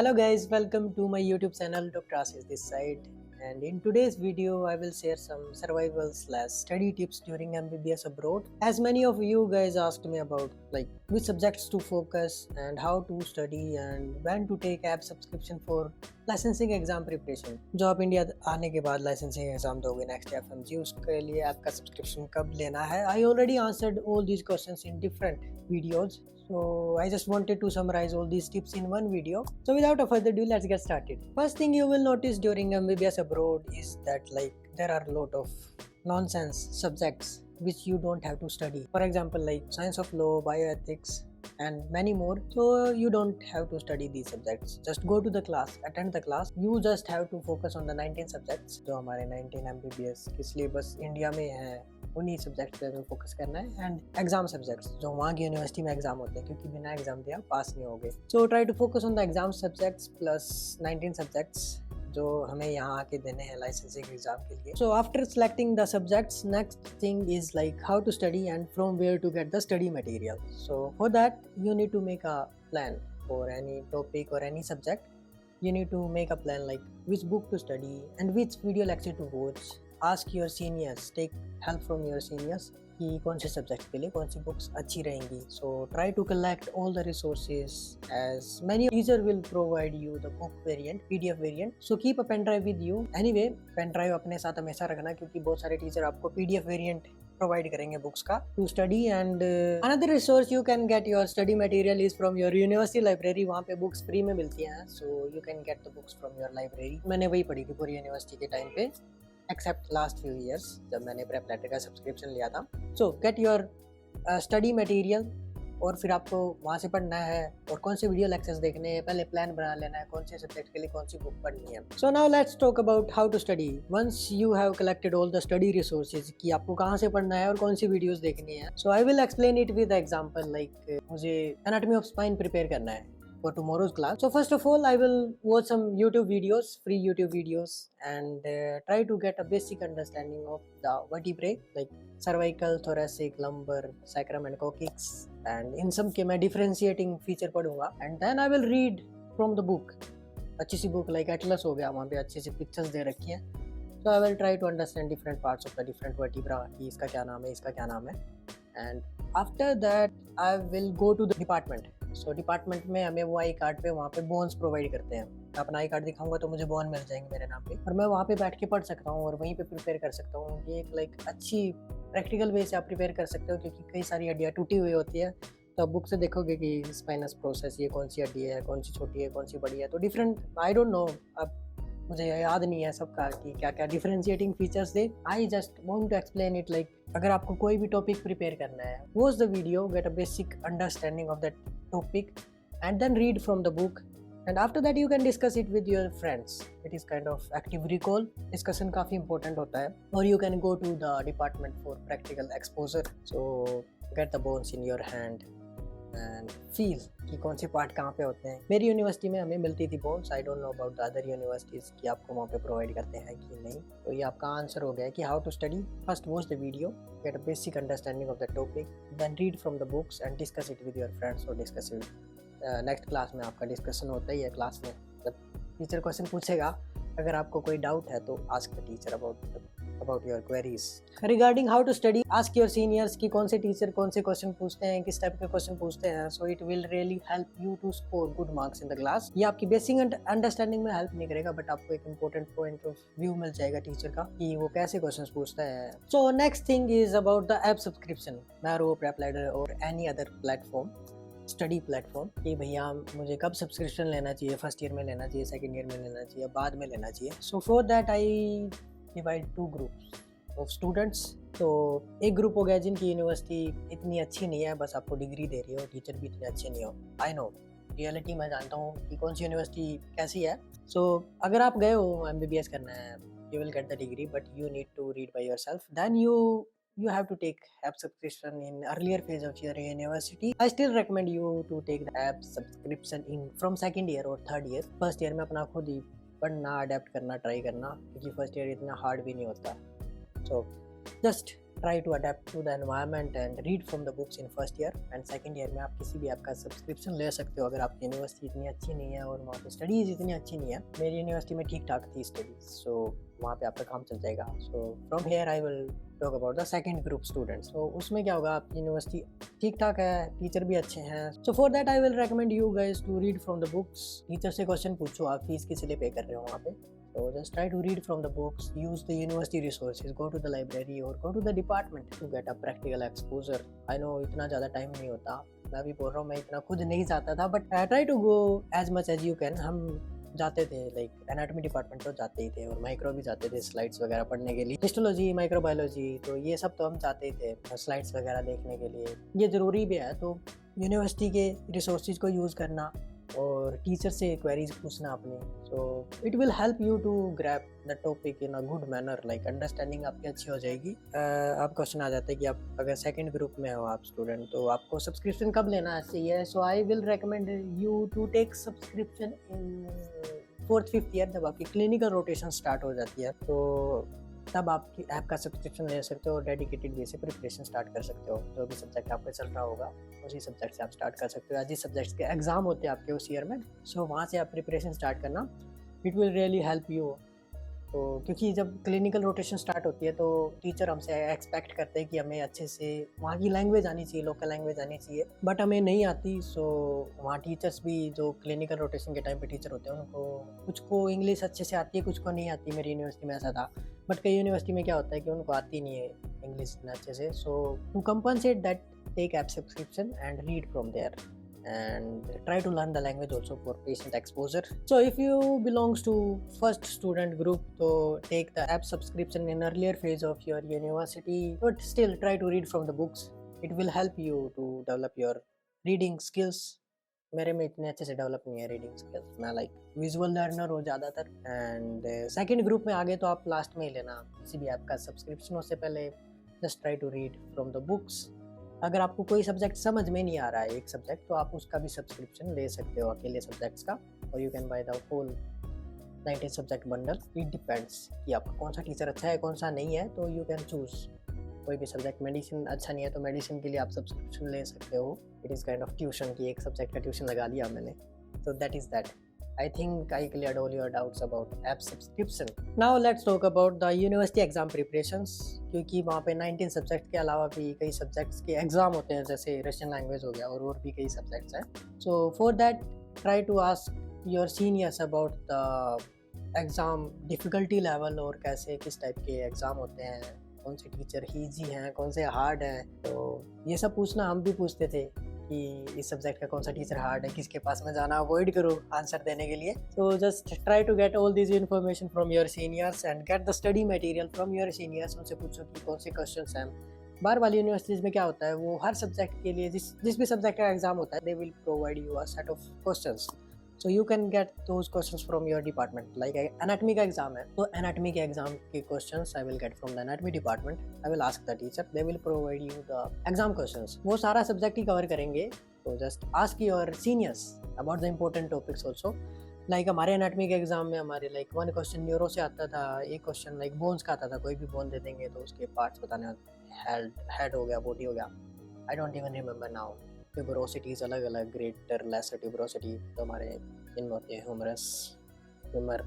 Hello guys, welcome to my YouTube channel. Dr. Ashish this side, and in today's video I will share some survival slash study tips during MBBS abroad. As many of you guys asked me about which subjects to focus and how to study and when to take app subscription for licensing exam preparation. जो आप India आने के बाद licensing exam दोगे next FMG, उसके लिए आपका subscription कब लेना है। I already answered all these questions in different videos, so I just wanted to summarize all these tips in one video. So without a further ado, let's get started. First thing you will notice during MBBS abroad is that there are a lot of nonsense subjects which you don't have to study. For example, like science of law, bioethics and many more. So you don't have to study these subjects. Just go to the class, attend the class. You just have to focus on the 19 subjects जो हमारे 19 MBBS के syllabus India में है, उन्हीं subject पे हमें focus करना है। एंड एग्जाम सब्जेक्ट्स जो वहाँ की यूनिवर्सिटी में एग्जाम होते हैं, क्योंकि बिना एग्जाम दिया पास नहीं होगे। So try to focus on the exam subjects plus 19 subjects जो हमें यहाँ आके देने हैं लाइसेंसिंग एग्जाम के लिए। So after selecting the subjects, next thing is how to study and from where to get the study material. So for that you need to make a plan for any topic or any subject. You need to make a plan like which book to study and which video lecture to watch. Ask your seniors, take help from your seniors कि कौन से subject के लिए कौन सी books अच्छी रहेंगी। So try to collect all the resources as many teacher will provide you the book variant, PDF variant. So keep a pen drive with you. Anyway, pen drive अपने साथ हमेशा रखना, क्योंकि बहुत सारे टीचर आपको PDF variant प्रोवाइड करेंगे books का to study. And another resource you can get your study material is from your university library. वहाँ पे बुक्स फ्री में मिलती हैं, so you can get the books from your library. मैंने वही पढ़ी थी पूरी यूनिवर्सिटी के टाइम पे, एक्सेप्ट लास्ट फ्यू ईयर्स जब मैंने प्रेप लेटर का सब्सक्रिप्शन लिया था। सो गेट योर स्टडी मटेरियल, और फिर आपको वहाँ से पढ़ना है और कौन से वीडियो लेक्चर्स देखने हैं, पहले प्लान बना लेना है कौन से सब्जेक्ट के लिए कौन सी बुक पढ़नी है। So now let's talk about how to study. Once you have collected all the study resources कि आपको कहाँ से पढ़ना है और कौन सी वीडियोस देखनी है। So I will explain it with example. मुझे एनाटॉमी ऑफ स्पाइन प्रिपेयर करना है for tomorrow's class. So first of all, I will watch some YouTube videos, free YouTube videos, and try to get a basic understanding of the vertebrae like cervical, thoracic, lumbar, sacrum and coccyx, and in some के मैं differentiating feature पढ़ूंगा। And then I will read from the book, अच्छी सी book like Atlas हो गया, वहाँ पे अच्छी सी pictures दे रखी हैं। So I will try to understand different parts of the different vertebra कि इसका क्या नाम है, इसका क्या नाम है। And after that I will go to the department. So department में हमें वो आई कार्ड पे वहाँ पे बोन्स प्रोवाइड करते हैं। अपना आई कार्ड दिखाऊंगा तो मुझे बोन मिल जाएंगे मेरे नाम पे, और मैं वहाँ पे बैठ के पढ़ सकता हूँ और वहीं पे प्रिपेयर कर सकता हूँ। ये एक अच्छी प्रैक्टिकल वे से आप प्रिपेयर कर सकते हो, क्योंकि कई सारी हड्डियाँ टूटी हुई होती है। तो आप बुक से देखोगे कि स्पाइनस प्रोसेस, ये कौन सी हड्डी है, कौन सी छोटी है, कौन सी बड़ी है। तो डिफरेंट, आई डोंट नो, अब मुझे याद नहीं है सबका कि क्या क्या डिफरेंशिएटिंग फीचर्स थे। I just want to explain it अगर आपको कोई भी टॉपिक प्रिपेयर करना है, watch the video, get a basic understanding of that topic and then read from the book, and after that you can discuss it with your friends. It is kind of active recall discussion, काफ़ी important होता है। or you can go to the department for practical exposure. So get the bones in your hand and feel कि कौन से part कहाँ पे होते हैं। मेरी यूनिवर्सिटी में हमें मिलती थी bones. I don't know about the other universities कि आपको वहाँ पे प्रोवाइड करते हैं कि नहीं। तो ये आपका आंसर हो गया कि how to study. First watch the video, get a basic understanding of the topic, then read from the books and discuss it with your friends और डिस्कस इट नेक्स्ट क्लास में। आपका डिस्कशन होता ही है class में, जब teacher question पूछेगा। अगर आपको कोई डाउट है तो ask the teacher about your queries regarding how to study. Ask your seniors कि कौन से टीचर कौन से क्वेश्चन पूछते हैं, किस टाइप के क्वेश्चन पूछते हैं। So it will really help you to score good marks in the class. ये आपकी बेसिक अंडरस्टैंडिंग में हेल्प नहीं करेगा, बट आपको एक इंपॉर्टेंट पॉइंट ऑफ व्यू मिल जाएगा टीचर का कि वो कैसे क्वेश्चन पूछता है। So next thing is about the app subscription. Marrow, PrepLadder और any other platform, study platform, कि भैया मुझे कब सब्सक्रिप्शन लेना चाहिए, फर्स्ट ईयर में लेना चाहिए, सेकंड ईयर में लेना चाहिए, बाद में लेना चाहिए। सो for that I divide two groups of students. तो एक ग्रुप हो गया जिनकी यूनिवर्सिटी इतनी अच्छी नहीं है, बस आपको डिग्री दे रही हो, टीचर भी इतने अच्छे नहीं हो। आई नो, रियलिटी मैं जानता हूँ कि कौन सी यूनिवर्सिटी कैसी है। सो अगर आप गए हो MBBS करना है, you will get the degree, but you need to read by yourself. Then you have to take app subscription in earlier phase of your university. I still recommend you to take the app subscription in from second year or third year. First year में अपना खुद ही पढ़ना, adapt करना, try करना, क्योंकि first year इतना hard भी नहीं होता। So just try to adapt to the environment and read from the books in first year and second year में आप किसी भी ऐप का सब्सक्रिप्शन ले सकते हो अगर आपकी यूनिवर्सिटी इतनी अच्छी नहीं है और वहाँ पे स्टडीज़ इतनी अच्छी नहीं है। मेरी यूनिवर्सिटी में ठीक ठाक थी स्टडीज़, सो वहाँ पे आपका काम चल जाएगा। So from here I will talk about the second group students. तो उसमें क्या होगा, आपकी यूनिवर्सिटी ठीक ठाक है, टीचर भी अच्छे हैं। So for that I will recommend you guys to read from the books. Teacher से क्वेश्चन पूछो, आप फीस किस लिए पे कर रहे हो वहाँ पे। So just try to read from the books, use the university resources, go to the library or go to the department to get a practical exposure. I know इतना ज़्यादा टाइम नहीं होता, मैं भी बोल रहा हूँ मैं इतना खुद नहीं जाता था, but try to go as much as you can. हम जाते थे लाइक एनाटॉमी डिपार्टमेंट तो जाते ही थे और माइक्रो भी जाते थे स्लाइड्स वगैरह पढ़ने के लिए, हिस्टोलॉजी, माइक्रोबायोलॉजी, तो ये सब तो हम जाते ही थे स्लाइड्स वगैरह देखने के लिए। ये ज़रूरी भी है, तो यूनिवर्सिटी के रिसोर्सेज को यूज़ करना और टीचर से क्वेरीज पूछना अपने। So it will help you to grab the topic in a good manner, like understanding आपकी अच्छी हो जाएगी। आप क्वेश्चन आ जाता है कि आप अगर सेकंड ग्रुप में हो आप स्टूडेंट, तो आपको सब्सक्रिप्शन कब लेना चाहिए। So I will recommend you to take subscription in 4th 5th year, जब आपकी क्लिनिकल रोटेशन स्टार्ट हो जाती है, तो तब आपकी ऐप का सब्सक्रिप्शन ले सकते हो और डेडिकेटेड वे से प्रिपरेशन स्टार्ट कर सकते हो। जो भी सब्जेक्ट आपका चल रहा होगा उसी सब्जेक्ट से आप स्टार्ट कर सकते हो, या जिस सब्जेक्ट के एग्जाम होते हैं आपके उस ईयर में, सो वहाँ से आप प्रिपरेशन स्टार्ट करना। It will really help you. तो क्योंकि जब क्लिनिकल रोटेशन स्टार्ट होती है तो टीचर हमसे एक्सपेक्ट करते हैं कि हमें अच्छे से वहाँ की लैंग्वेज आनी चाहिए, लोकल लैंग्वेज आनी चाहिए, बट हमें नहीं आती। सो वहाँ टीचर्स भी जो क्लिनिकल रोटेशन के टाइम पे टीचर होते हैं, उनको कुछ को इंग्लिश अच्छे से आती है, कुछ को नहीं आती। मेरी यूनिवर्सिटी में ऐसा था, बट कई यूनिवर्सिटी में क्या होता है कि उनको आती नहीं है इंग्लिश इतना अच्छे से। So to compensate that, take app subscription and read from there and try to learn the language also for patient exposure. So if you belongs to first student group, so take the app subscription in earlier phase of your university, but still try to read from the books. It will help you to develop your reading skills. मेरे में इतने अच्छे से develop नहीं है reading skills, मैं like visual learner हूँ ज़्यादातर। एंड सेकेंड ग्रुप में आगे तो आप लास्ट में ही लेना किसी भी ऐप का सब्सक्रिप्शन, उससे पहले just try to read from the books. अगर आपको कोई सब्जेक्ट समझ में नहीं आ रहा है एक सब्जेक्ट, तो आप उसका भी सब्सक्रिप्शन ले सकते हो अकेले सब्जेक्ट्स का, और you can buy the whole 19 subject bundle. It depends कि आपका कौन सा टीचर अच्छा है कौन सा नहीं है, तो यू कैन चूज़ कोई भी सब्जेक्ट। मेडिसिन अच्छा नहीं है तो मेडिसिन के लिए आप सब्सक्रिप्शन ले सकते हो। It is kind of tuition की, एक सब्जेक्ट का ट्यूशन लगा लिया मैंने। So that is that. I think I cleared all your doubts about app subscription. Now let's talk about the university exam preparations, क्योंकि वहाँ पे 19 सब्जेक्ट के अलावा भी कई सब्जेक्ट्स के एग्ज़ाम होते हैं, जैसे रशियन लैंग्वेज हो गया और भी कई सब्जेक्ट्स हैं। So for that try to ask your seniors about the exam difficulty level, और कैसे किस टाइप के एग्ज़ाम होते हैं, कौन से टीचर ईजी हैं कौन से हार्ड हैं। तो ये सब पूछना हम भी पूछते थे कि इस सब्जेक्ट का कौन सा टीचर हार्ड है, किसके पास में जाना अवॉइड करो आंसर देने के लिए। So just try to get all this information from your seniors and get the study material from your seniors. उनसे पूछो कि कौन से क्वेश्चंस हैं। बाहर वाली यूनिवर्सिटीज़ में क्या होता है, वो हर सब्जेक्ट के लिए जिस भी सब्जेक्ट का एग्जाम होता है, they will provide you a set of questions, so you can get those questions from your department. Like anatomy का एग्जाम है, तो एनाटॉमी के एग्जाम के questions I will get from the anatomy department. I will ask the teacher, they will provide you the exam questions. वो सारा subject ही cover करेंगे, तो just ask your seniors about the important topics also. Like हमारे anatomy के exam में हमारे like 1 question neuro से आता था, एक क्वेश्चन लाइक बोन्स का आता था। कोई भी बोन दे देंगे तो उसके पार्ट्स बताने, हेड हो गया, बॉडी हो गया, I don't even remember now. Tuberosities अलग अलग, ग्रेटर लेसर ट्यूबरोसिटी, तो हमारे इनमें होते हैं ह्यूमरस, ह्यूमर।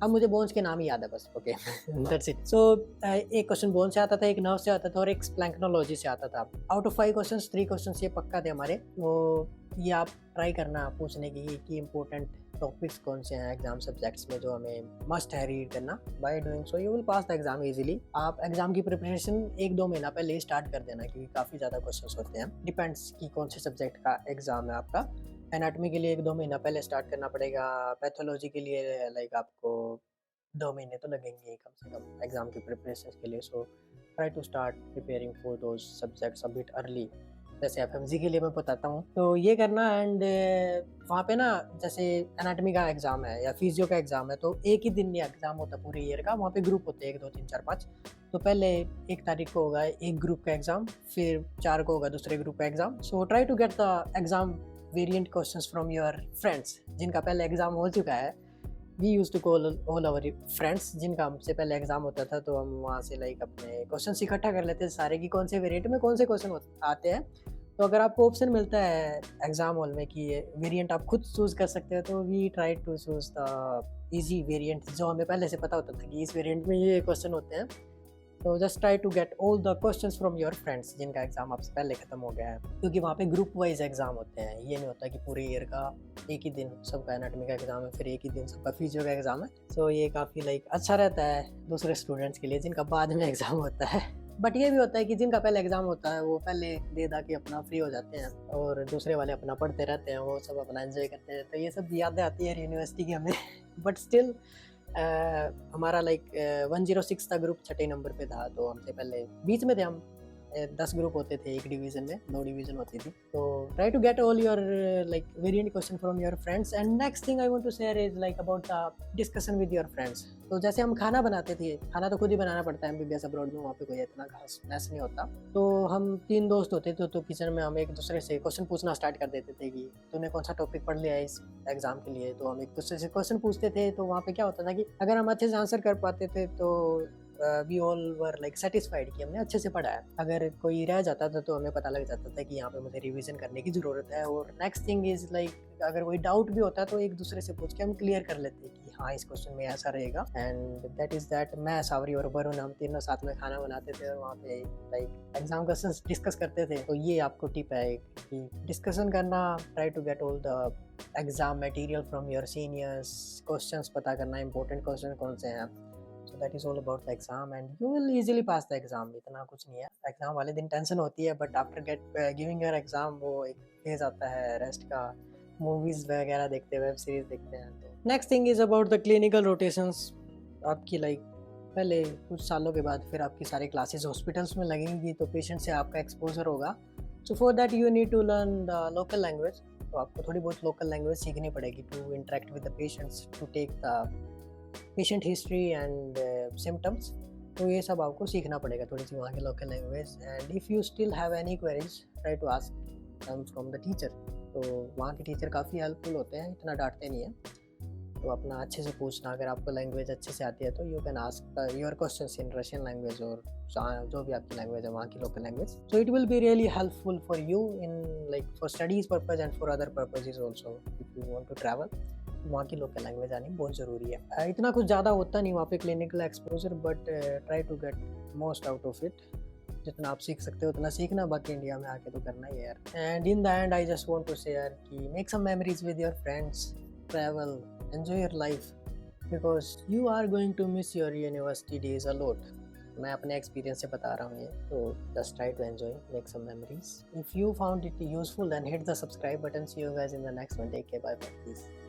अब मुझे बोन्स के नाम ही याद है बस, ओके दैट्स इट। सो एक क्वेश्चन बोन से आता था, एक नर्व से आता था और एक स्प्लैंक्नोलॉजी से आता था। आउट ऑफ 5 क्वेश्चंस 3 क्वेश्चंस ये पक्का थे हमारे। तो ये आप ट्राई करना पूछने की कि इंपॉर्टेंट टॉपिक्स कौन से हैं एग्जाम सब्जेक्ट्स में जो हमें मस्ट है रीड करना। By doing so you will pass the exam easily. आप एग्जाम की प्रिपरेशन 1-2 महीना पहले ही स्टार्ट कर देना, क्योंकि काफ़ी ज़्यादा क्वेश्चंस होते हैं। डिपेंड्स कि कौन से सब्जेक्ट का एग्जाम है आपका। एनाटॉमी के लिए 1-2 महीना पहले स्टार्ट करना पड़ेगा। पैथोलॉजी के लिए लाइक आपको 2 महीने तो लगेंगे कम से कम एग्जाम की प्रिपरेशन के लिए। So try to start preparing for those subjects a bit early. जैसे एफएमजी के लिए मैं बताता हूँ, तो ये करना। एंड वहाँ पे ना, जैसे एनाटॉमी का एग्जाम है या फिजियो का एग्जाम है, तो एक ही दिन एग्जाम होता है पूरे ईयर का। वहाँ पे ग्रुप होते हैं 1, 2, 3, 4, 5। तो पहले 1 तारीख को होगा एक ग्रुप का एग्जाम, फिर 4 को होगा दूसरे ग्रुप का exam. So try to get the exam variant questions from your friends जिनका पहले एग्जाम हो चुका है, we use to call all our friends जिनका हमसे पहले एग्जाम होता था, तो हम वहाँ से लाइक अपने क्वेश्चन इकट्ठा कर लेते थे सारे कि कौन से वेरिएंट में कौन से क्वेश्चन आते हैं। तो अगर आपको ऑप्शन मिलता है एग्जाम हॉल में कि ये वेरिएंट आप खुद चूज कर सकते हो, तो we try to choose the easy variant जो हमें पहले से पता होता था कि इस वेरिएंट में ये क्वेश्चन होते हैं। तो just try to get all the questions from your friends जिनका एग्जाम आपसे पहले खत्म हो गया है, क्योंकि वहाँ पे ग्रुप वाइज एग्जाम होते हैं। ये नहीं होता कि पूरे ईयर का एक ही दिन सबका एनाटॉमी का एग्जाम है, फिर एक ही दिन सबका फिजियो का एग्जाम है। सो ये काफ़ी लाइक अच्छा रहता है दूसरे स्टूडेंट्स के लिए जिनका बाद में एग्जाम होता है। बट ये भी होता है कि जिनका पहले एग्जाम होता है वो पहले दे दा के अपना फ्री हो जाते हैं, और दूसरे वाले अपना पढ़ते रहते हैं, वो सब अपना एंजॉय करते हैं। तो ये सब यादें आती है यूनिवर्सिटी की हमें। बट स्टिल हमारा लाइक 106 का ग्रुप छठे नंबर पे था, तो हमसे पहले बीच में थे हम। 10 ग्रुप होते थे एक डिवीजन में, 2 डिवीजन होती थी। तो try to get all your like variant question from your friends. And next thing I want to share is like about the discussion with your friends. तो जैसे हम खाना बनाते थे, खाना तो खुद ही बनाना पड़ता है एमबीबीएस अब्रॉड में, वहाँ पे कोई इतना खास मैस नहीं होता। तो हम 3 दोस्त होते थे, तो किचन में हम एक दूसरे से क्वेश्चन पूछना स्टार्ट कर देते थे कि तूने कौन सा टॉपिक पढ़ लिया है इस एग्जाम के लिए। तो हम एक दूसरे से क्वेश्चन पूछते थे। तो वहाँ पे क्या होता था कि अगर हम अच्छे से आंसर कर पाते थे तो we all were like satisfied कि हमने अच्छे से पढ़ा है। अगर कोई रह जाता था तो हमें पता लग जाता था कि यहाँ पे मुझे रिवीजन करने की ज़रूरत है। और नेक्स्ट थिंग इज़ लाइक अगर कोई डाउट भी होता है तो एक दूसरे से पूछ के हम क्लियर कर लेते हैं कि हाँ इस क्वेश्चन में ऐसा रहेगा। एंड दैट इज़ दैट मैं, सावरी और वरुण, हम तीनों साथ में खाना बनाते थे और वहाँ पे लाइक एग्जाम क्वेश्चन डिस्कस करते थे। तो ये आपको टिप है कि डिस्कशन करना, try to get all the exam material from your seniors, questions पता करना, इंपॉर्टेंट क्वेश्चन कौन से हैं। So that is all about the exam and you will easily pass the exam। इतना कुछ नहीं है। एग्जाम वाले दिन टेंशन होती है, but after giving your exam वो एक फेज आता है रेस्ट का, मूवीज वगैरह देखते हैं, वेब सीरीज देखते हैं। तो next thing is about the clinical rotations. आपकी लाइक पहले कुछ सालों के बाद फिर आपकी सारी क्लासेस हॉस्पिटल्स में लगेंगी, तो पेशेंट से आपका एक्सपोजर होगा। So for that you need to learn the local language. तो आपको थोड़ी बहुत लोकल लैंग्वेज सीखनी पड़ेगी to interact with the patients, to take the patient history and symptoms. तो ये सब आपको सीखना पड़ेगा थोड़ी सी वहाँ की local language. And if you still have any queries, try to ask them from the teacher. तो वहाँ के टीचर काफ़ी हेल्पफुल होते हैं, इतना डांटते नहीं हैं। तो अपना अच्छे से पूछना, अगर आपको लैंग्वेज अच्छे से आती है तो you can ask your questions in Russian language और जो भी आपकी लैंग्वेज है वहाँ की local language. So it will be really helpful for you in like for studies purpose and for other purposes also. If you want to travel, वहाँ की local language आनी बहुत ज़रूरी है। इतना कुछ ज़्यादा होता नहीं वहाँ पे clinical exposure, but try to get most out of it. जितना आप सीख सकते हो उतना सीखना, बाकी इंडिया में आके तो करना ही है यार। And in the end I just want to share कि make some memories with your friends, travel, enjoy your life, because you are going to miss your university days a lot. मैं अपने एक्सपीरियंस से बता रहा हूँ ये। तो just try to enjoy, make some memories. If you found it useful then hit the subscribe button. See you guys in the next one. Take care, bye bye, please.